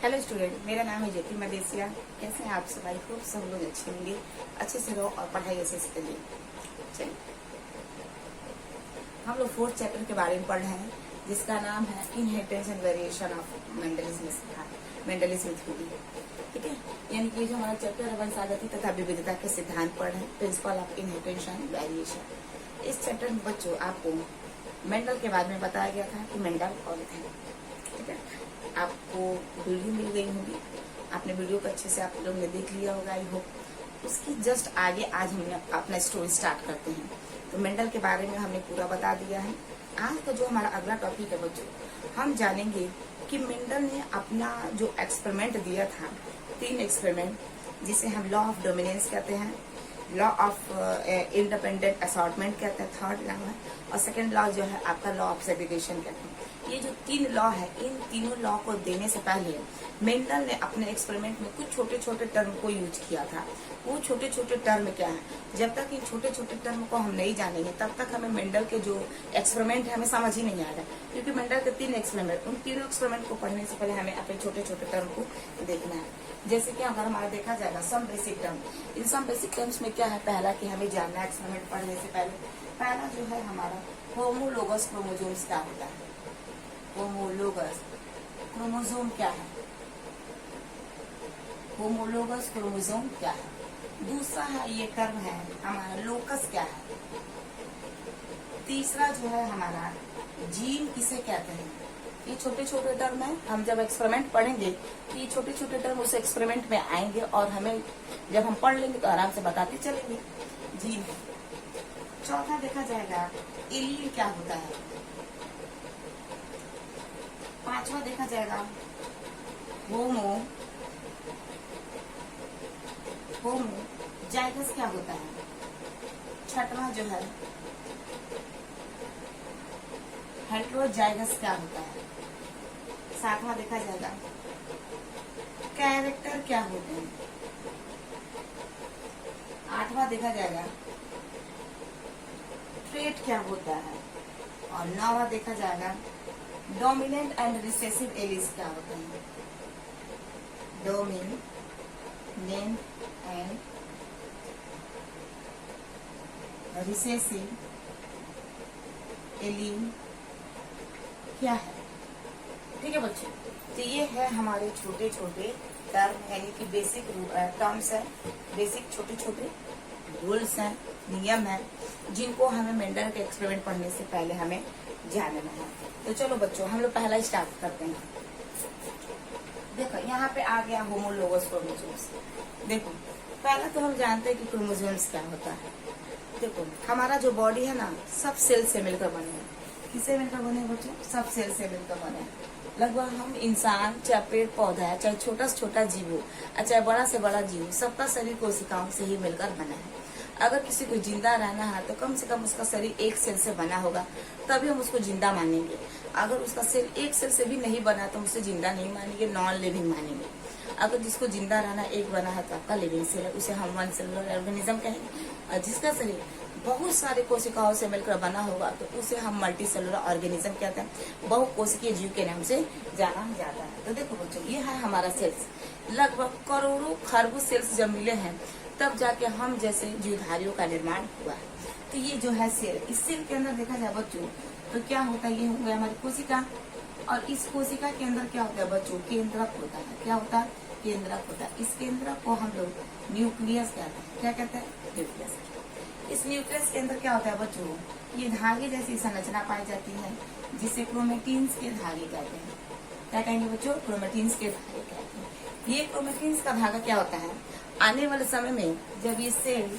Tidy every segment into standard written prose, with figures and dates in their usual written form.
Hello student, मेरा नाम है ज्योति मदेसिया। कैसे हैं आप सब? आई होप सब लोग अच्छे होंगे, अच्छे से रहो और पढ़ाई अच्छे से करिए। चलिए, हम लोग 4th चैप्टर के बारे में पढ़ रहे हैं, जिसका नाम है inheritance and variation of Mendelism theory. ठीक है, यानी कि जो हमारा चैप्टर है वंशागति तथा विविधता के सिद्धांत पढ़ रहे हैं, principle of inheritance and variation. इस चैप्टर में बच्चों आपको मेंडल के बारे में बताया गया था कि मेंडल कौन थे। ठीक है, आपको वीडियो मिल गई होगी, आपने वीडियो को अच्छे से आप लोग ने देख लिया होगा। आई होप उसकी जस्ट आगे आज हम अपना स्टोरी स्टार्ट करते हैं। तो मेंडल के बारे में हमने पूरा बता दिया है। आज का जो हमारा अगला टॉपिक है बच्चों, हम जानेंगे कि मेंडल ने अपना जो एक्सपेरिमेंट दिया था, 3 एक्सपेरिमेंट, जिसे हम लॉ ऑफ डोमिनेंस कहते हैं, लॉ ऑफ इंडिपेंडेंट असॉर्टमेंट कहते हैं, थर्ड लॉ है, और सेकंड लॉ जो है आपका लॉ ऑफ सेग्रीगेशन कहते हैं। ये जो 3 लॉ है, इन तीनों लॉ को देने से पहले मेंडल ने अपने एक्सपेरिमेंट में कुछ छोटे छोटे टर्म को यूज किया था। वो छोटे छोटे टर्म क्या है? जब तक इन छोटे छोटे टर्म को हम नहीं जानेंगे तब तक हमें मेंडल के जो एक्सपेरिमेंट है हमें समझ ही नहीं आएगा, क्योंकि मेंडल के 3 एक्सपेरिमेंट, उन तीनों एक्सपेरिमेंट को पढ़ने से पहले हमें अपने छोटे छोटे टर्म को देखना है। जैसे कि अगर हमारा देखा जाएगा सम बेसिक टर्म, इन सम बेसिक टर्म्स में क्या है, पहला कि हमें जानना है एक्सपेरिमेंट पढ़ने से पहले, पहला जो है हमारा होमोलोगस क्रोमोसोम्स क्या होता है। होमोलोगस क्रोमोसोम क्या है? होमोलोगस क्रोमोसोम क्या है? दूसरा है ये टर्म है हमारा लोकस क्या है? तीसरा जो है हमारा जीन किसे कहते हैं? ये छोटे छोटे टर्म है। हम जब एक्सपेरिमेंट पढ़ेंगे तो ये छोटे छोटे टर्म उस एक्सपेरिमेंट में आएंगे और हमें जब हम पढ़ लेंगे तो आराम से बताते चलेंगे। जीन। चौथा देखा जाएगा एलील क्या होता है। पांचवा देखा जाएगा होमो जाइगस क्या होता है। छठवां जो है हेटेरोजाइगस क्या होता है। सातवां देखा जाएगा कैरेक्टर क्या होते हैं। आठवां देखा जाएगा ट्रेट क्या होता है। और 9वां देखा जाएगा डोमिनेंट एंड रिसेसिव एलील्स क्या होते हैं। डोमिनेंट एंड रिसेसिव एलील क्या है। ठीक है बच्चों, तो ये है हमारे छोटे छोटे टर्म, यानी कि बेसिक टर्म्स है, बेसिक छोटे छोटे रूल्स हैं, नियम है, जिनको हमें मेंडल के एक्सपेरिमेंट पढ़ने से पहले हमें जानना है। तो चलो बच्चों, हम लोग पहला स्टार्ट करते हैं। देखो यहाँ पे आ गया होमोलोगस क्रोमोसोम्स। देखो पहला तो हम जानते हैं कि क्रोमोसोम्स क्या होता है। देखो हमारा जो बॉडी है ना, सब सेल से मिलकर बने हैं। किससे मिलकर बने हैं बच्चों? सब सेल से मिलकर बने हैं। लगभग हम इंसान, चाहे पेड़ पौधा है, चाहे छोटा से छोटा जीव हो, चाहे बड़ा से बड़ा जीव, सबका शरीर कोशिकाओं से ही मिलकर बना है। अगर किसी को जिंदा रहना है तो कम से कम उसका शरीर एक सेल से बना होगा, तभी हम उसको जिंदा मानेंगे। अगर उसका सेल एक सेल से भी नहीं बना तो उसे जिंदा नहीं मानेंगे, नॉन लिविंग मानेंगे। अगर जिसको जिंदा रहना एक बना है तो आपका लिविंग सेल है, उसे हम वन सेलुलर ऑर्गेनिज्म कहेंगे। और जिसका शरीर बहुत सारे कोशिकाओं से मिलकर बना होगा तो उसे हम मल्टी सेलुलर ऑर्गेनिज्म कहते हैं, बहुकोशिकीय जीव के नाम से जाना जाता है। तो देखो बच्चों, ये है हमारा सेल्स। लगभग करोड़ों खरबों सेल्स जब मिले हैं तब जाके हम जैसे जीवधारियों का निर्माण हुआ है। तो ये जो है सेल, इस सेल के अंदर देखा जाए बच्चों तो क्या होता है, ये हो गया हमारी कोशिका, और इस कोशिका के अंदर क्या होता है बच्चों? केंद्रक होता है। क्या होता है? केंद्रक होता है। इस केंद्रक को हम लोग न्यूक्लियस कहते हैं। क्या कहते हैं? न्यूक्लियस। इस न्यूक्लियस के अंदर क्या होता है बच्चों? ये धागे जैसी संरचना पाई जाती है, जिसे क्रोमेटिन्स के धागे कहते हैं। क्या कहेंगे बच्चों? क्रोमेटिन्स के धागे कहते हैं। ये क्रोमेटिन्स का धागा क्या होता है? आने वाले समय में जब ये सेल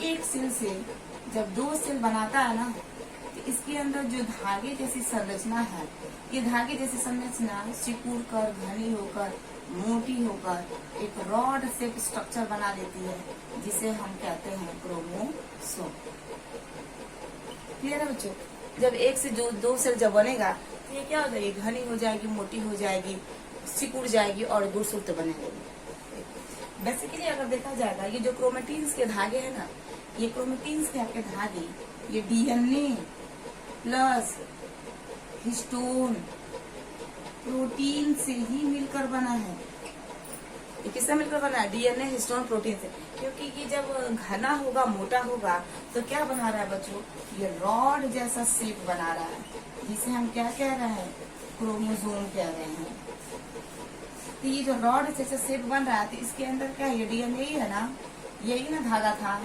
एक सेल से जब 2 सेल बनाता है ना, तो इसके अंदर जो धागे जैसी संरचना है, ये धागे जैसी संरचना सिकुड़ कर, घनी होकर, मोटी होकर एक रॉड शेप स्ट्रक्चर बना देती है, जिसे हम कहते हैं क्रोमोसोम। क्लियर है बच्चों? जब एक से जो 2 सेल जब बनेगा तो ये क्या हो जाएगी? घनी हो जाएगी, मोटी हो जाएगी, सिकुड़ जाएगी और गुणसूत्र बना देगी। बेसिकली अगर देखा जाएगा, ये जो क्रोमेटिन्स के धागे है ना, ये क्रोमेटिन्स के धागे, ये डीएनए प्लस हिस्टोन प्रोटीन से ही मिलकर बना है। ये किससे मिलकर बना है? डीएनए हिस्टोन प्रोटीन से। क्योंकि ये जब घना होगा, मोटा होगा, तो क्या बना रहा है बच्चों? ये रॉड जैसा शेप बना रहा है, जिसे हम क्या कह रहे हैं? क्रोमोसोम कह रहे हैं। तो ये जो रॉड जैसा शेप बन रहा है, तो इसके अंदर क्या है? ये डीएनए ही है ना, यही ना धागा था,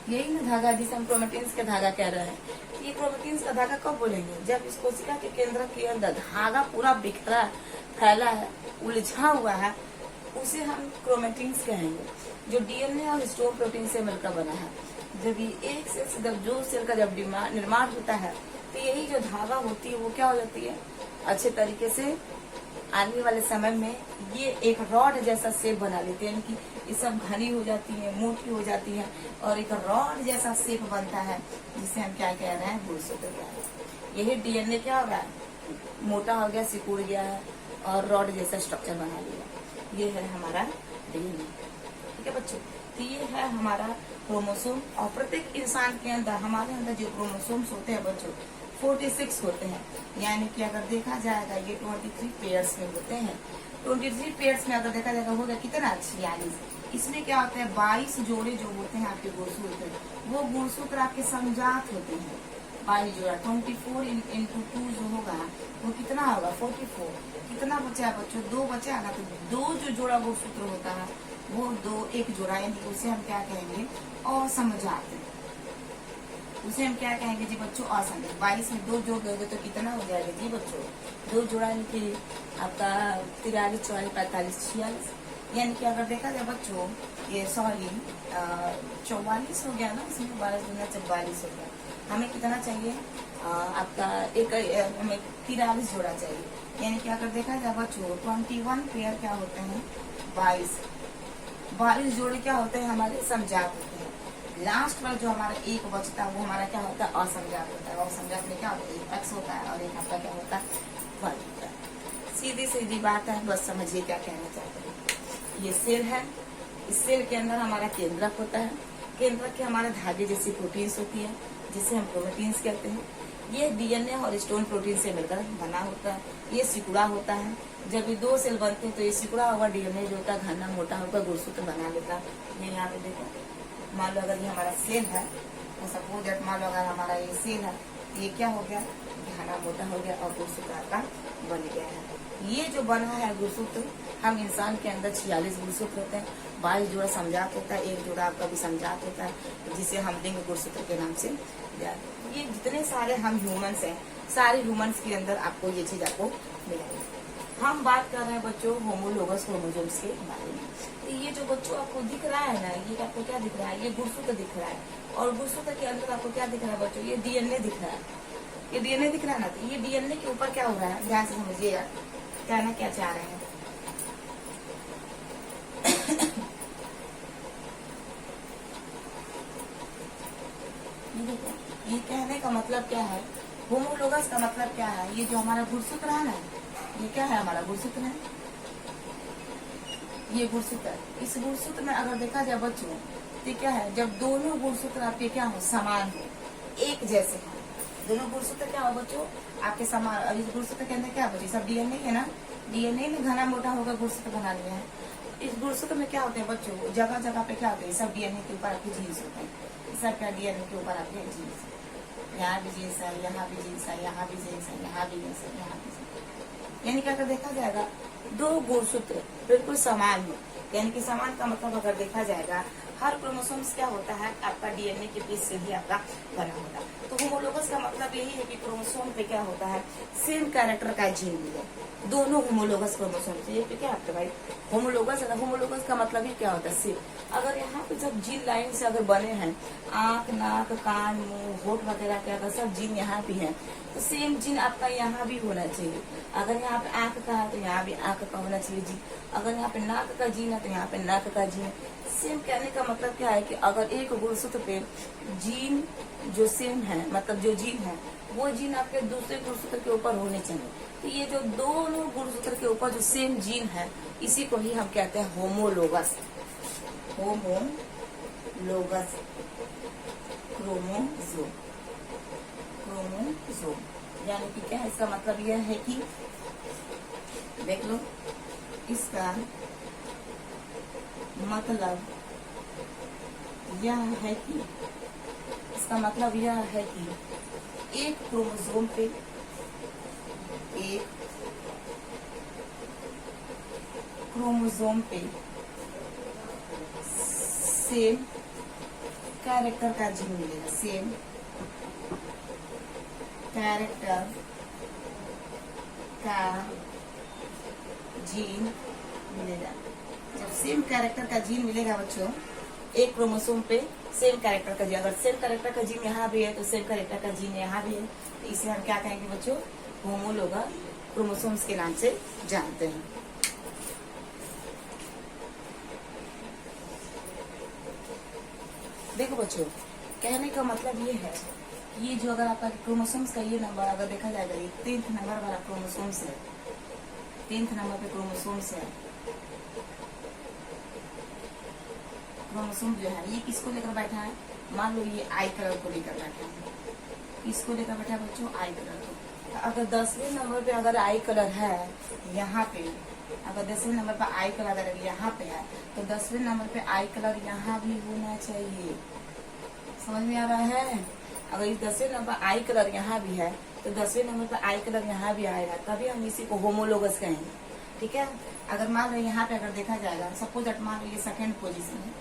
यही ना धागा जिसे हम क्रोमेटिन्स का धागा कह रहे हैं। ये क्रोमेटिन्स का धागा कब बोलेंगे? जब इस कोशिका के केंद्र के अंदर धागा पूरा बिखरा, फैला है, उलझा हुआ है, उसे हम क्रोमेटिन्स कहेंगे, जो डीएनए और हिस्टोन प्रोटीन से मिलकर बना है। जब ये एक सेल से जब जो सेल का जब निर्माण होता है, तो यही जो धागा होती है वो क्या हो जाती है? अच्छे तरीके से आने वाले समय में ये एक रॉड जैसा शेप बना लेते हैं, कि ये सब घनी हो जाती है, मोटी हो जाती है, और एक रॉड जैसा शेप बनता है, जिसे हम क्या कह रहे हैं? गुणसूत्र कह रहे हैं। यही डीएनए क्या हो रहा है? मोटा हो गया, सिकुड़ गया है, और रॉड जैसा स्ट्रक्चर बना लिया। ये है हमारा डीएनए। ठीक है बच्चों, तो ये है हमारा क्रोमोसोम। और प्रत्येक इंसान के अंदर, हमारे अंदर जो क्रोमोसोम्स होते हैं बच्चों, 46 होते हैं। यानी कि अगर देखा जाएगा, ये 23 पेयर्स में होते हैं। 23 पेयर्स में अगर देखा जाएगा, होगा कितना? 46। इसमें क्या होता है? 22 जोड़े जो होते हैं आपके गुणसूत्र, वो गुणसूत्र आपके समजात होते हैं। 22 जोड़ा, 24 इंटू 2 जो होगा, वो कितना होगा? 44। कितना बचा है बच्चों? 2 बचा है ना। तो 2 जो जोड़ा गुणसूत्र होता है, वो 2 एक जोड़ा, यानी उसे हम क्या कहेंगे? असमजात। उसे हम क्या कहेंगे जी बच्चों? असमजात। 22 में 2 जोड़ दोगे तो कितना हो जाएगा जी बच्चों? 2 जोड़ा यानी कि आपका 43, 44, 45, 46। यानी कि अगर देखा जाए बच्चों, ये 44 हो गया ना, इसमें 12 गुना 44 हो गया। हमें कितना चाहिए? आपका हमें 43 जोड़ा चाहिए। यानी कि अगर देखा जाए बच्चों, 21 पेयर क्या होते हैं? 22 जोड़े क्या होते हैं? हमारे समजात होते हैं। लास्ट में जो हमारा एक बचता है, वो हमारा क्या होता है? असमजात होता है। असमजात में क्या होता है? एक्स होता है, और एक आपका क्या होता है? वाई होता है। सीधी सीधी बात है, बस समझिए क्या कहना चाहते हैं। ये सेल है, इस सेल के अंदर हमारा केंद्रक होता है। केंद्रक के हमारे धागे जैसी प्रोटीन्स होती है, जिसे हम क्रोमेटिन्स कहते हैं। ये डीएनए और हिस्टोन प्रोटीन से मिलकर बना होता है। ये सिकुड़ा होता है। जब ये 2 सेल बनते हैं, तो ये सिकुड़ा हुआ डीएनए जो होता है, घना मोटा होकर गुणसूत्र बना लेता है। ये यहाँ पे देखो, मान लो अगर ये हमारा सेल है, तो सपोज दैट मान लो अगर हमारा ये सेल है, ये क्या हो गया? घना मोटा हो गया, और गुणसूत्र का बन गया है। ये जो बना है गुणसूत्र, हम इंसान के अंदर 46 गुणसूत्र होते हैं। 22 जोड़ा समजात होता है, एक जोड़ा आपका भी समजात होता है, जिसे हम लिंग गुणसूत्र के नाम से जानते हैं। ये जितने सारे हम ह्यूमंस हैं, सारे ह्यूमंस के अंदर आपको ये चीज आपको मिलेगी। हम बात कर रहे हैं बच्चों होमोलोगस क्रोमोसोम्स के बारे में। तो ये जो बच्चों आपको दिख रहा है ना, ये आपको क्या दिख रहा है? ये गुणसूत्र दिख रहा है। और गुणसूत्र के अंदर आपको क्या दिख रहा है बच्चों? ये डीएनए दिख रहा है। ये डीएनए दिख रहा है ना, तो ये डीएनए के ऊपर क्या हो रहा है? ध्यान से समझिएगा, कहना क्या चाह रहे हैं। ये कहने का मतलब क्या है? होमोलोगस का मतलब क्या है? ये जो हमारा गुणसूत्र है ना, ये क्या है? हमारा गुणसूत्र है। ये गुणसूत्र, इस गुणसूत्र में अगर देखा जाए बच्चों, तो क्या है? जब दोनों गुणसूत्र आपके क्या हो? समान हो, एक जैसे हो। दोनों गुणसूत्र क्या हो बच्चों? आपके समान। और इस गुणसूत्र के अंदर क्या बच्चों? सब डीएनए है ना। डीएनए में घना मोटा होकर गुणसूत्र बना लिया है। इस गुणसूत्र में क्या होते हैं बच्चों? जगह जगह पे क्या होते हैं? सब डीएनए के ऊपर आपके जीन्स होते हैं। सब क्या? डीएनए के ऊपर आपके जीन्स। यहाँ भी जीन्स है, यहाँ भी जीन्स है, यहाँ भी जीन्स है, यहाँ भी जीन्स है, यहाँ भी जीन्स। यानी कि अगर देखा जाएगा, 2 गुणसूत्र बिल्कुल समान हो। यानी कि समान का मतलब अगर देखा जाएगा, हर क्रोमोसोम्स क्या होता है? आपका डीएनए के पीस से ही आपका बना होता है। तो होमोलोगस का मतलब यही है कि क्रोमोसोम पे क्या होता है? सेम कैरेक्टर का जीन मिले। दोनों होमोलोगस क्रोमोसोम से। ये क्या आपके भाई? होमोलोगस है। होमोलोगस का मतलब ही क्या होता है? सेम। अगर यहाँ पे सब जीन लाइन से अगर बने हैं, आंख, नाक, कान, मुंह, होठ वगैरह के अगर सब जीन यहाँ भी है, तो सेम जीन आपका यहाँ भी होना चाहिए। अगर यहाँ पे आंख का है, तो यहाँ भी आंख का होना चाहिए जीन। अगर यहाँ पे नाक का जीन है, तो यहाँ पे नाक का जीन। सेम कहने का मतलब क्या है कि अगर एक गुणसूत्र पे जीन जो सेम है, मतलब जो जीन है, वो जीन आपके दूसरे गुणसूत्र के ऊपर होने चाहिए। तो ये जो दोनों गुणसूत्र के ऊपर जो सेम जीन है, इसी को ही हम कहते हैं होमोलोगस। Homologous chromosome. क्रोमोसोम यानी कि क्या है? इसका मतलब यह है कि देख लो, इसका मतलब यह है कि एक क्रोमोसोम पे सेम कैरेक्टर का जीन मिलेगा, सेम कैरेक्टर का जीन मिलेगा। जब सेम कैरेक्टर का जीन मिलेगा बच्चों, एक क्रोमोसोम पे सेम कैरेक्टर का जीन, अगर सेम कैरेक्टर का जीन यहाँ भी है तो सेम कैरेक्टर का जीन यहाँ भी है, तो इसे हम क्या कहेंगे बच्चों? होमोलोगस क्रोमोसोम्स के नाम से जानते हैं। देखो बच्चों, कहने का मतलब ये है, ये जो अगर आपका क्रोमोसोम्स का ये नंबर अगर देखा जाएगा, ये 10th नंबर वाला क्रोमोसोम्स है, 10th नंबर पे क्रोमोसोम्स है। क्रोमोसोम जो है ये किसको लेकर बैठा है? मान लो ये आई कलर को लेकर बैठा है। किसको लेकर बैठा है बच्चों? आई कलर को। तो अगर 10वें नंबर पे अगर आई कलर है यहाँ पे, अगर 10वें नंबर पे आई कलर अगर यहाँ पे है, तो 10वें नंबर पे आई कलर यहाँ भी होना चाहिए। समझ में आ रहा है? अगर इस 10वें नंबर आई कलर यहाँ भी है, तो 10वें नंबर पे आई कलर यहाँ भी आएगा, तभी हम इसी को होमोलोगस कहेंगे। ठीक है? अगर मान लो यहाँ पे अगर देखा जाएगा, सपोज दैट मान लो ये सेकंड पोजीशन है,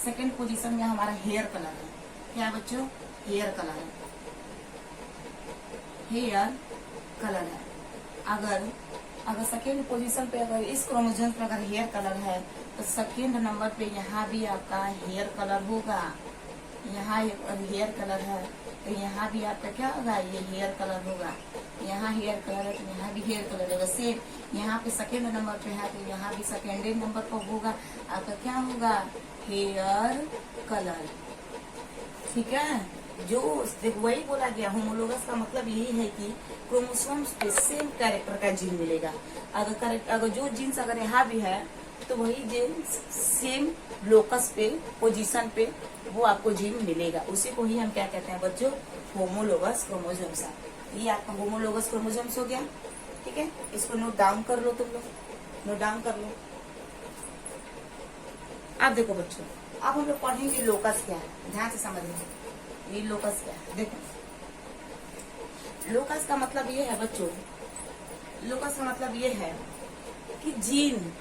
सेकंड पोजीशन में हमारा हेयर कलर है। क्या बच्चों? हेयर कलर है, हेयर कलर है। अगर सेकेंड पोजीशन पे अगर इस क्रोमोसोम पे अगर हेयर कलर है, तो सेकेंड नंबर पे यहाँ भी आपका हेयर कलर होगा। यहाँ हेयर कलर है तो यहाँ भी आपका क्या होगा? ये हेयर कलर होगा। यहाँ हेयर कलर है तो यहाँ भी हेयर कलर होगा। सेम यहाँ पे सेकेंड नंबर पे है तो यहाँ भी सेकेंड नंबर पर होगा, आपका क्या होगा? Hair colour. ठीक है? जो वही बोला गया, होमोलोगस का मतलब यही है कि क्रोमोसोम्स पे सेम कैरेक्टर का जीन मिलेगा। अगर जो जीन्स अगर यहाँ भी है तो वही जीन्स सेम लोकस पे, पोजीशन पे वो आपको जीन मिलेगा। उसी को ही हम क्या कहते हैं बच्चों? Homologous chromosomes. ये आपका होमोलोगस क्रोमोसोम्स हो गया। ठीक है? इसको नोट डाउन कर लो, तुम लोग नोट डाउन कर लो। अब देखो बच्चों, अब हम लोग पढ़ेंगे लोकस क्या है। ध्यान से समझ लो, ये लोकस क्या है। देखो, लोकस का मतलब ये है बच्चों, लोकस का मतलब ये है कि जीन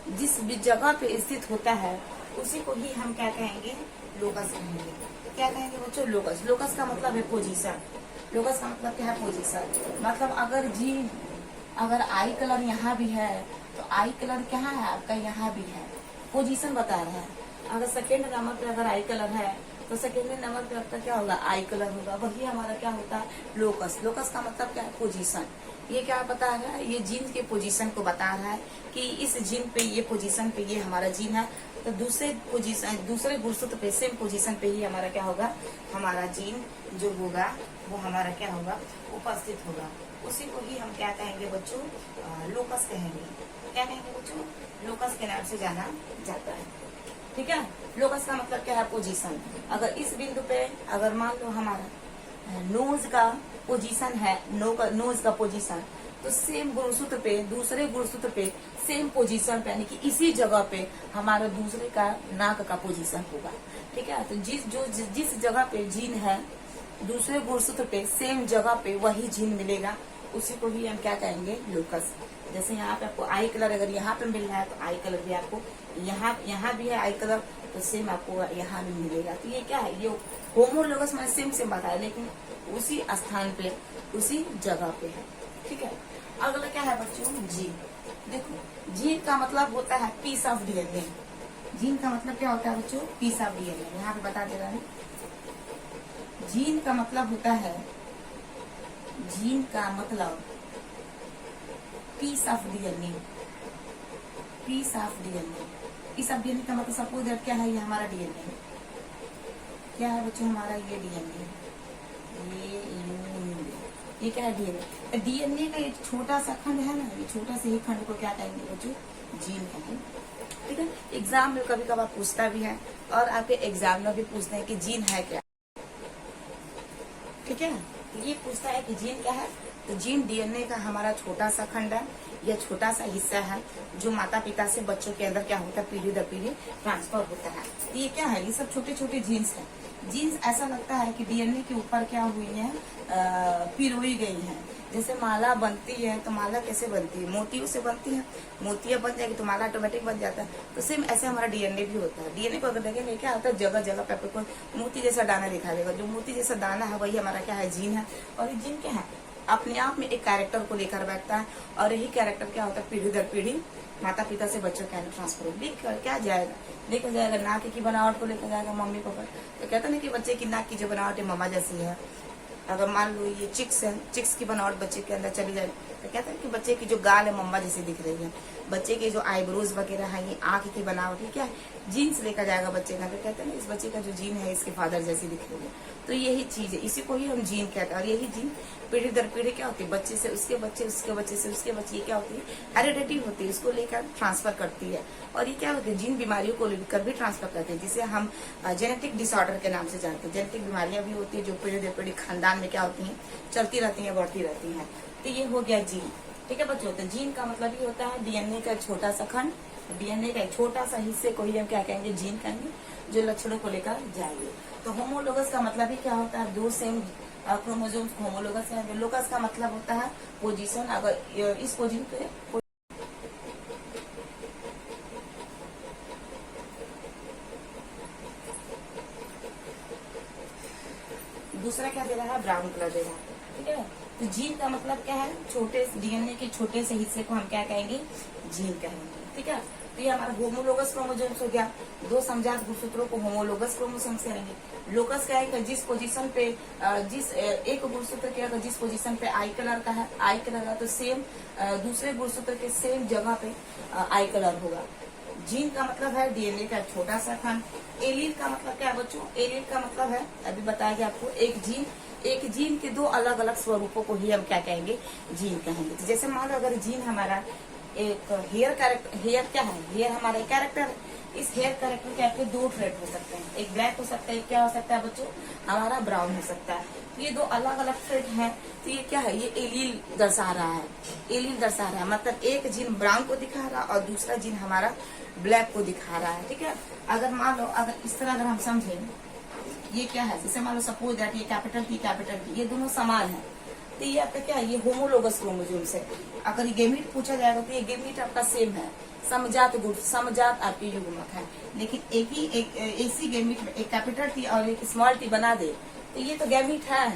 जिस भी जगह पे स्थित होता है उसी को ही हम क्या कहेंगे? लोकस कहेंगे। क्या कहेंगे बच्चों? लोकस। लोकस का मतलब है पोजीशन। लोकस का मतलब क्या है? पोजीशन। मतलब अगर जीन अगर आई कलर यहाँ भी है तो आई कलर कहाँ है आपका? यहाँ भी है। पोजीशन बता रहा है। अगर सेकेंड नंबर पे अगर आई कलर है तो सेकेंड नंबर पे आपका क्या होगा? आई कलर होगा। वही हमारा क्या होता है? लोकस। लोकस का मतलब क्या है? पोजीशन। ये क्या बता रहा है? ये जीन के पोजीशन को बता रहा है कि इस जीन पे, ये पोजीशन पे ये हमारा जीन है, तो दूसरे गुणसूत्र पे सेम पोजीशन पे ही हमारा क्या होगा? हमारा जीन जो होगा वो हमारा क्या होगा? उपस्थित होगा। उसी को ही हम क्या कहेंगे बच्चों? लोकस कहेंगे। क्या कहेंगे बच्चों? लोकस के नाम से जाना जाता है। ठीक है? लोकस का मतलब क्या है? पोजीशन। अगर इस बिंदु पे अगर मान लो हमारा नोज का पोजीशन है, नोज का पोजीशन, तो सेम गुणसूत्र पे, दूसरे गुणसूत्र पे सेम पोजीशन पे, यानी कि इसी जगह पे हमारा दूसरे का नाक का पोजीशन होगा। ठीक है? तो जिस जगह पे जीन है दूसरे गुणसूत्र पे सेम जगह पे वही जीन मिलेगा, उसी को ही हम क्या कहेंगे? लोकस। जैसे यहाँ पे आपको आई कलर अगर यहाँ पे मिल रहा है तो आई कलर भी आपको यहाँ भी है आई कलर, तो सेम आपको यहाँ भी मिलेगा। तो ये क्या है? ये होमोलोगस में सेम बात है, लेकिन उसी स्थान पे, उसी जगह पे है। ठीक है? अगला क्या है बच्चों? जीन। देखो, जीन का मतलब होता है पीस ऑफ डीएनए। जीन का मतलब क्या होता है बच्चों? Piece of DNA. यहाँ पे बता दे रहा है, जीन का मतलब होता है, जीन का मतलब piece of DNA. Piece of DNA. Piece of DNA का मतलब सपोज दैट क्या है? ये हमारा डीएनए क्या है बच्चों? हमारा ये डीएनए, ये क्या है? डीएनए। डीएनए का एक छोटा सा खंड है ना, ये छोटा से ही खंड को क्या कहेंगे बच्चों? जीन कहेंगे। ठीक है? एग्जाम में कभी कभार पूछता भी है और आपके एग्जाम में भी पूछते हैं कि जीन है क्या। ठीक है? ये पूछता है कि जीन क्या है? तो जीन डीएनए का हमारा छोटा सा खंड है या छोटा सा हिस्सा है जो माता पिता से बच्चों के अंदर क्या होता है, पीढ़ी दर पीढ़ी ट्रांसफर होता है। तो ये क्या है, ये सब छोटे छोटे जीन्स है। जीन्स ऐसा लगता है कि डीएनए के ऊपर क्या हुई है, पिरोई गई है। जैसे माला बनती है तो माला कैसे बनती है, मोतियों से बनती है, मोतियां बन जाएगी तो माला ऑटोमेटिक बन जाता है। तो सेम ऐसे हमारा डीएनए भी होता है। डीएनए को अगर देखेंगे क्या होता है, जगह जगह पे आपको मोती जैसा दाना दिखा देगा। जो मोती जैसा दाना है वही हमारा क्या है, जीन है। और ये जीन क्या है, अपने आप में एक कैरेक्टर को लेकर बैठता है और यही कैरेक्टर क्या होता है, पीढ़ी दर पीढ़ी माता पिता से बच्चों के अंदर ट्रांसफर लेकर क्या जाएगा, लेकर जाएगा नाक की बनावट को लेकर जाएगा मम्मी पापा। तो कहते ना कि बच्चे की नाक की जो बनावट है मम्मा जैसी है। अगर मान लो ये चिक्स है, चिक्स की बनावट बच्चे के अंदर चली जाए तो कहते हैं कि बच्चे की जो गाल है मम्मा जैसी दिख रही है। बच्चे के जो आईब्रोज वगैरह है, ये आंख की बनावट है, क्या है, जीन्स लेकर जाएगा बच्चे का। तो कहते हैं ना इस बच्चे का जो जीन है इसके फादर जैसी दिख रही है। तो यही चीज है, इसी को ही हम जीन कहते हैं। और यही जीन पीढ़ी दर पीढ़ी क्या होती है, बच्चे से उसके बच्चे, उसके बच्चे से उसके बच्चे, ये क्या होती है, हेरिडिटी होती है, उसको लेकर ट्रांसफर करती है। और ये क्या होती है, जीन बीमारियों को लेकर भी ट्रांसफर करते हैं, जिसे हम जेनेटिक डिसऑर्डर के नाम से जानते हैं। जेनेटिक बीमारियां भी होती है जो पीढ़ी दर पीढ़ी खानदान में क्या होती है, चलती रहती है, बढ़ती रहती है। तो ये हो गया जीन। ठीक है बच्चों, तो जीन का मतलब ये होता है डीएनए का एक छोटा सा खंड, डीएनए का एक छोटा सा हिस्से को ही हम क्या कहेंगे, जीन कहेंगे, जो लक्षणों को लेकर जाएंगे। तो होमोलोगस का मतलब ही क्या होता है, दो सेम क्रोमोसोम्स होमोलोगस है। लोकस का मतलब होता है पोजीशन। अगर इस पोजीशन पे दूसरा क्या दे रहा है, ब्राउन कलर दे रहा है। ठीक है, तो जीन का मतलब क्या है, छोटे डीएनए के छोटे से हिस्से को हम क्या कहेंगे, जीन कहेंगे। ठीक है, तो ये हमारा होमोलोगस क्रोमोसोम्स हो गया। दो समजात गुणसूत्रों को होमोलोगस क्रोमोसोम्स कहेंगे। लोकस क्या है, जिस पोजीशन पे जिस एक गुणसूत्र के अगर जिस पोजीशन पे आई कलर का है, आई कलर है तो सेम दूसरे गुणसूत्र के सेम जगह पे आई कलर होगा। जीन का मतलब है डीएनए का छोटा सा खंड। एलील का मतलब क्या है बच्चों, एलील का मतलब है, अभी बताया गया आपको, एक जीन के दो अलग अलग स्वरूपों को ही हम क्या कहेंगे, जीन कहेंगे। तो जैसे मान लो अगर जीन हमारा एक हेयर कैरेक्टर, हेयर क्या है, हेयर हमारा एक कैरेक्टर है। इस हेयर कैरेक्टर के आपके दो ट्रेट हो सकते हैं, एक ब्लैक हो सकता है, एक क्या हो सकता है बच्चों, हमारा ब्राउन हो सकता है। तो ये दो अलग अलग ट्रेट हैं। तो ये क्या है, ये एलील दर्शा रहा है, एलील दर्शा रहा है, मतलब एक जीन ब्राउन को दिखा रहा है और दूसरा जीन हमारा ब्लैक को दिखा रहा है। ठीक है, अगर मान लो अगर इस तरह अगर हम समझें, ये क्या है, जैसे मान लो सपोज दैट ये कैपिटल टी, ये दोनों समान है। तो ये आपका क्या है, ये होमोलोगस क्रोमोसोम्स है। अगर ये गेमीट पूछा जाएगा तो ये गेमीट आपका सेम है, समजात गुण, समजात आपके युग्मक है। लेकिन एक इसी गेमीट में एक कैपिटल टी और एक स्मॉल टी बना दे तो ये तो गेमीट है,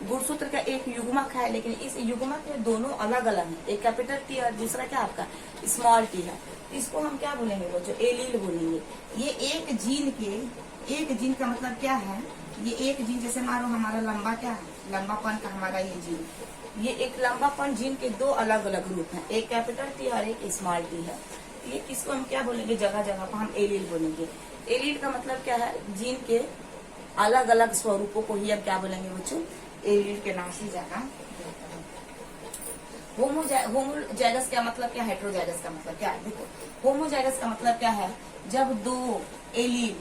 गुणसूत्र का एक युग्मक है, लेकिन इस युग्मक में दोनों अलग अलग है, एक कैपिटल टी और दूसरा क्या आपका स्मॉल टी है। इसको हम क्या बोलेंगे वो, जो एलील बोलेंगे। ये एक जीन का मतलब क्या है, ये एक जीन, जैसे मानो हमारा लंबा क्या है, लंबापन का हमारा ये जीन, ये एक लंबापन जीन के दो अलग अलग रूप हैं, एक कैपिटल टी और एक स्मॉल टी है। ये किसको हम क्या बोलेंगे, जगह जगह पर हम एलील बोलेंगे। एलील का मतलब क्या है, जीन के अलग अलग स्वरूपों को ही हम क्या बोलेंगे बच्चों, एलील के नाम से जाना। होमोजाइगस का मतलब क्या है, हेटेरोजाइगस का मतलब क्या है, देखो होमोजाइगस का मतलब क्या है, जब दो एलील,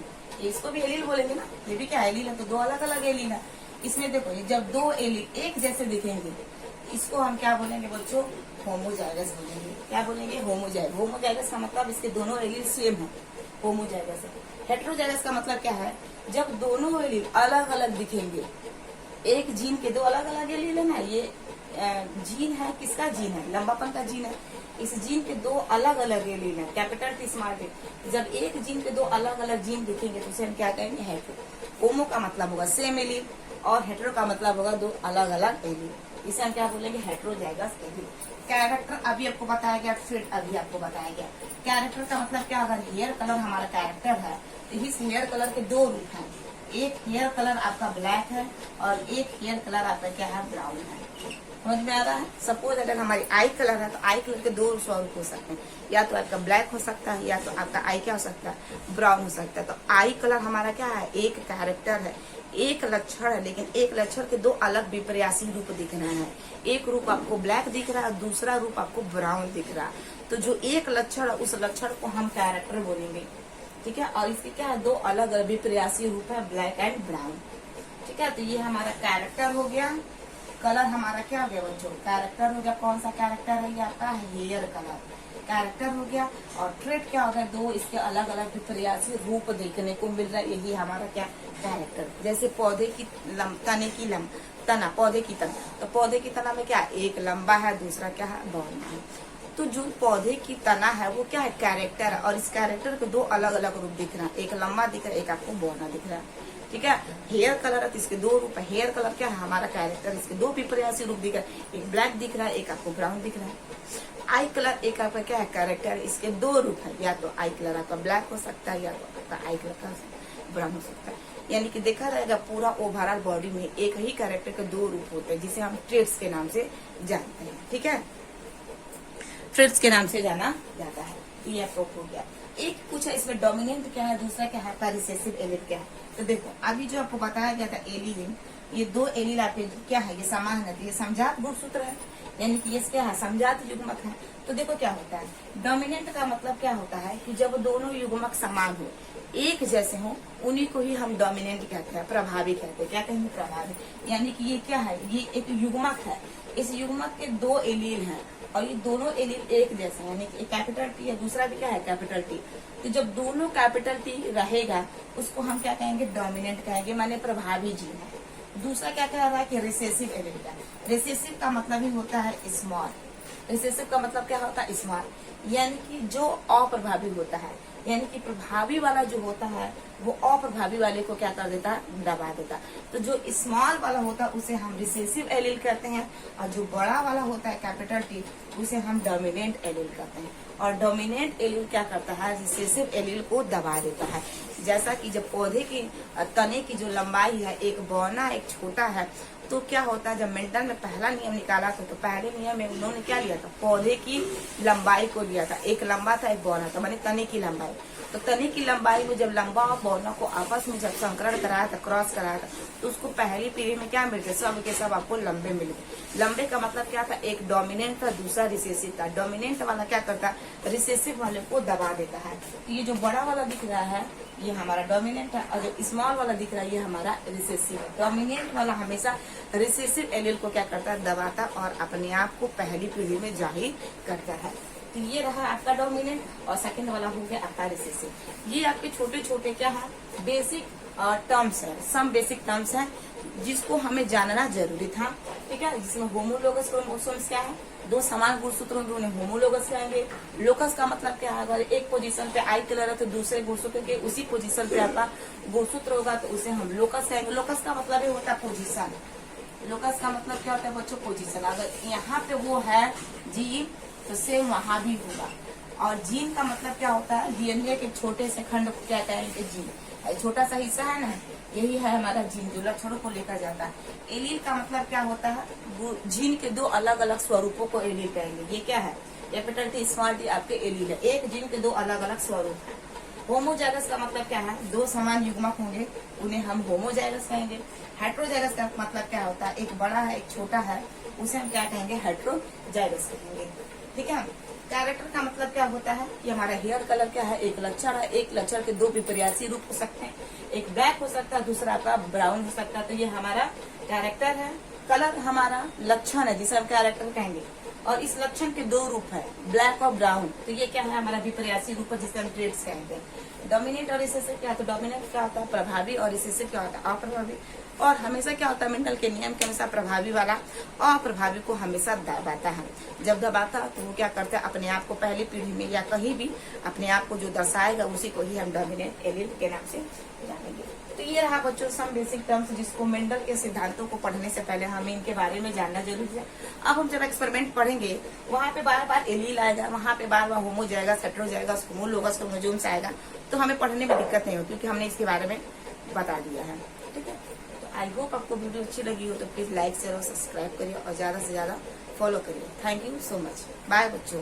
इसको भी एलील बोलेंगे ना, ये भी क्या एलील है, तो दो अलग अलग एलील है। इसमें देखो जब दो एलील एक जैसे दिखेंगे इसको हम क्या बोलेंगे बच्चों, होमोजाइगस बोलेंगे। क्या बोलेंगे, होमोजाइगस। होमोजाइगस का मतलब इसके दोनों एलील सेम है, होमोजाइगस है। हेटेरोजाइगस का मतलब क्या है, जब दोनों एलील अलग अलग दिखेंगे, एक जीन के दो अलग अलग एलील है ना, ये जीन है, किसका जीन है, लंबापन का जीन है। इस जीन के दो अलग अलग एलील है, कैपिटल टी स्मॉल टी। जब एक जीन के दो अलग अलग जीन दिखेंगे तो उसे हम क्या कहेंगे, हेटेरो। होमो का मतलब होगा सेम एलील और हेटेरो का मतलब होगा दो अलग अलग एलील। इसे हम क्या बोलेंगे, हेटेरोजाइगस एलील। कैरेक्टर अभी आपको बताया गया, फिर अभी आपको बताया गया। कैरेक्टर का मतलब क्या, अगर हेयर कलर हमारा कैरेक्टर है तो इस हेयर कलर के दो रूप हैं, एक हेयर कलर आपका ब्लैक है और एक हेयर कलर आपका क्या है, ब्राउन है। समझ में आ रहा है। सपोज अगर हमारी आई कलर है तो आई कलर के दो स्वरूप हो सकते हैं, या तो आपका ब्लैक हो सकता है या तो आपका आई क्या हो सकता है, ब्राउन हो सकता है। तो आई कलर हमारा क्या है, एक कैरेक्टर है, एक लक्षण है, लेकिन एक लक्षण के दो अलग विपर्यासी रूप दिख रहे हैं। एक रूप आपको ब्लैक दिख रहा है, दूसरा रूप आपको ब्राउन दिख रहा है। तो जो एक लक्षण है उस लक्षण को हम कैरेक्टर बोलेंगे। ठीक है, और इसके क्या है, दो अलग विपर्यासी रूप है, ब्लैक एंड ब्राउन। ठीक है, तो ये हमारा कैरेक्टर हो गया। कलर हमारा क्या हो गया बच्चों, कैरेक्टर हो गया। कौन सा कैरेक्टर है, ये आपका हेयर कलर कैरेक्टर हो गया। और ट्रेट क्या हो गया, दो इसके अलग अलग प्रयासी रूप देखने को मिल रहा है, यही हमारा क्या कैरेक्टर। जैसे पौधे की तने की तना, पौधे की तना, तो पौधे की तना में क्या, एक लंबा है, दूसरा क्या है, बौना है। तो जो पौधे की तना है वो क्या है, कैरेक्टर है। और इस कैरेक्टर के दो अलग अलग रूप दिख रहा है, एक लंबा दिख रहा है, एक आपको बौना दिख रहा है। ठीक है, हेयर कलर है तो इसके दो रूप है। हेयर कलर क्या है, हमारा कैरेक्टर, इसके दो विपर्यासी रूप दिख रहा है, एक ब्लैक दिख रहा है, एक आपको ब्राउन दिख रहा है। आई कलर एक आपका क्या है, कैरेक्टर, इसके दो रूप है, या तो आई कलर आपका ब्लैक हो सकता है, या तो आपका आई कलर का ब्राउन हो सकता है। यानी कि देखा जाएगा पूरा ओवरऑल बॉडी में एक ही कैरेक्टर के दो रूप होते हैं, जिसे हम ट्रेट्स के नाम से जानते हैं। ठीक है, ट्रेट्स के नाम से जाना जाता है। तो ये आपको हो गया। एक पूछा इसमें डोमिनेंट क्या है, दूसरा क्या है, रिसेसिव एलील क्या है। तो देखो अभी जो आपको बताया गया था एलील, ये दो एलील आपके क्या है, ये समान है, तो ये समजात गुणसूत्र है, यानी कि ये क्या है, समजात युग्मक है। तो देखो क्या होता है, डोमिनेंट का मतलब क्या होता है कि जब दोनों युग्मक समान हो, एक जैसे हो, उन्हीं को ही हम डोमिनेंट कहते हैं, प्रभावी कहते हैं। क्या कहेंगे, प्रभावी। यानी कि ये क्या है, ये एक युग्मक है, इस युग्मक के दो एलील हैं और ये दोनों एलील एक जैसे हैं, यानी कि एक कैपिटल टी है, दूसरा भी क्या है, कैपिटल टी। तो जब दोनों कैपिटल टी रहेगा उसको हम क्या कहेंगे, डोमिनेंट कहेंगे, माने प्रभावी जीन है। दूसरा क्या कह रहा है कि रिसेसिव एलील का। रिसेसिव का मतलब ही होता है स्मॉल। रिसेसिव का मतलब क्या होता है, स्मॉल, यानी कि जो अप्रभावी होता है, यानी कि प्रभावी वाला जो होता है वो अप्रभावी वाले को क्या कर देता है, दबा देता। तो जो स्मॉल वाला होता है उसे हम रिसेसिव एलील कहते हैं, और जो बड़ा वाला होता है कैपिटल टी, उसे हम डोमिनेंट एलील कहते हैं। और डोमिनेंट एलील क्या करता है, रिसेसिव एलील को दबा देता है। जैसा कि जब पौधे की तने की जो लंबाई है, एक बौना एक छोटा है, तो क्या होता है, जब मेंटल में पहला नियम निकाला था तो पहले नियम में उन्होंने क्या लिया था, पौधे की लंबाई को लिया था, एक लंबा था एक बौना था, माने तने की लंबाई। तो तने की लंबाई में जब लंबा और बौना को आपस में जब संकरण कराया था, क्रॉस कराया था, तो उसको पहली पीढ़ी में क्या मिलते, सब के सब आपको लंबे मिले। लंबे का मतलब क्या था, एक डोमिनेंट था, दूसरा रिसेसिव था। डोमिनेंट वाला क्या करता, रिसेसिव वाले को दबा देता है। तो ये जो बड़ा वाला दिख रहा है ये हमारा डोमिनेंट है, और जो स्मॉल वाला दिख रहा है ये हमारा रिसेसिव है। डोमिनेंट वाला हमेशा रिसेसिव एलील को क्या करता है, दबाता और अपने आप को पहली पीढ़ी में जाहिर करता है। तो ये रहा आपका डोमिनेंट, और सेकंड वाला हो गया आपका रिसेसिव। ये आपके छोटे छोटे क्या है, बेसिक टर्म्स है, सम बेसिक टर्म्स है जिसको हमें जानना जरूरी था। ठीक है, जिसमें होमोलोगस क्रोमोसोम्स क्या है, दो समान गुणसूत्र उन्हें होमोलोगस कहेंगे। लोकस का मतलब क्या है, अगर एक पोजीशन पे आई कलर है तो दूसरे गुणसूत्र के उसी पोजीशन पे आपका गुणसूत्र होगा तो उसे हम लोकस कहेंगे। लोकस का मतलब ही होता है पोजीशन। लोकस का मतलब क्या होता है बच्चों, पोजीशन। अगर यहाँ पे वो है जीन तो सेम वहां भी होगा। और जीन का मतलब क्या होता है, डीएनए के छोटे से खंड को क्या कहेंगे, जीन। छोटा सा हिस्सा है ना, यही है हमारा जीन, जो लक्षणों को लेकर जाता है। एलील का मतलब क्या होता है, वो जीन के दो अलग अलग स्वरूपों को एलील कहेंगे। ये क्या है, कैपिटल टी स्मॉल टी आपके एलील है, एक जीन के दो अलग अलग स्वरूप है। होमोजाइगस का मतलब क्या है, दो समान युग्मक होंगे उन्हें हम होमोजाइगस कहेंगे। हेट्रोजाइगस का मतलब क्या होता है, एक बड़ा है एक छोटा है, उसे हम क्या कहेंगे, हेट्रोजाइगस कहेंगे। ठीक है, कैरेक्टर का मतलब क्या होता है कि हमारा हेयर कलर क्या है, एक लक्षण है, एक लक्षण के दो विपर्यासी रूप हो सकते हैं, एक ब्लैक हो सकता है, दूसरा आपका ब्राउन हो सकता है। तो ये हमारा कैरेक्टर है। कलर हमारा लक्षण है जिसे हम कैरेक्टर कहेंगे, और इस लक्षण के दो रूप है, ब्लैक और ब्राउन। तो ये क्या है, हमारा विपर्यासी रूप है जिसे हम ट्रेट्स कहेंगे। डोमिनेंट और रिसेसिव क्या होता है, डोमिनेंट क्या होता है, प्रभावी, और रिसेसिव क्या होता है, अप्रभावी। और हमेशा क्या होता है, मेंडल के नियम के अनुसार प्रभावी वाला अप्रभावी को हमेशा दबाता है। जब दबाता है तो वो क्या करता है, अपने आप को पहली पीढ़ी में या कहीं भी अपने आप को जो दर्शाएगा उसी को ही हम डोमिनेंट एलील के नाम से जानेंगे। तो ये रहा बच्चों सम बेसिक टर्म्स, जिसको मेंडल के सिद्धांतों को पढ़ने से पहले हमें इनके बारे में जानना जरूरी है। अब हम जब एक्सपेरिमेंट पढ़ेंगे वहाँ पे बार बार एलील आएगा, वहाँ पे बार बार होमोजाइगस, हेट्रोजाइगस, होमोलोगस, क्रोमोसोम्स आएगा, तो हमें पढ़ने में दिक्कत नहीं होगी क्योंकि हमने इसके बारे में बता दिया है। ठीक है, तो आई होप आपको वीडियो अच्छी लगी हो तो प्लीज लाइक शेयर और सब्सक्राइब करिए और ज्यादा से ज्यादा फॉलो करिए। Thank you so much, bye बच्चों।